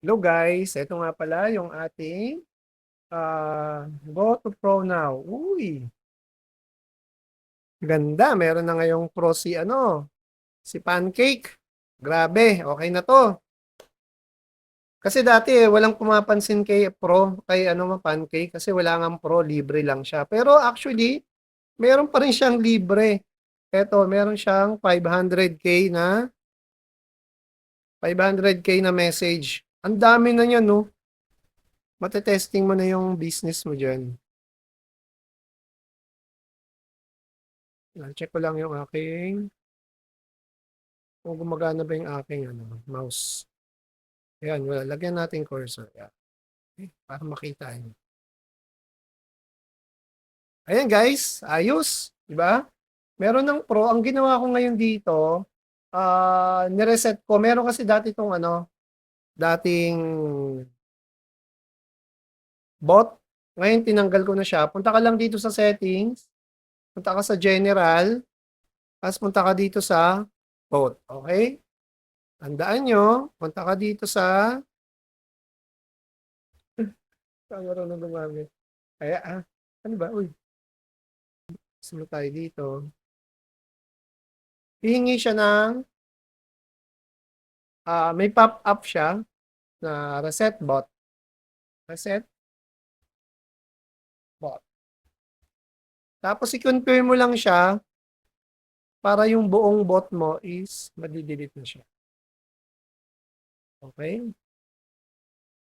Hello guys, ito nga pala yung ating Go to Pro Now. Uy, ganda. Meron na ngayong Pro si Pancake. Grabe, okay na to. Kasi dati walang pumapansin kay Pro, kay Pancake kasi wala ngang Pro, libre lang siya. Pero actually, meron pa rin siyang libre. Eto, meron siyang 500k na message. Ang dami na niyan, no? Matetesting mo na yung business mo dyan. Check ko lang yung aking kung gumagana ba yung aking mouse. Ayan, wala. Lagyan natin cursor. Ayan. Okay, para makita nyo. Ayan guys, ayos. Diba? Meron ng Pro. Ang ginawa ko ngayon dito, nireset ko. Meron kasi dati itong dating bot. Ngayon tinanggal ko na siya. Punta ka lang dito sa settings. Punta ka sa general. Tapos punta ka dito sa bot. Okay? Tandaan nyo, punta ka dito sa saan marunong gumamit. Kaya, ano ba? Uy, sunod tayo dito. Hihingi siya ng, may pop-up siya na reset bot. Reset bot. Tapos i-confirm mo lang siya para yung buong bot mo is madidelete na siya. Okay?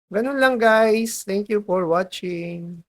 Ganun lang guys. Thank you for watching.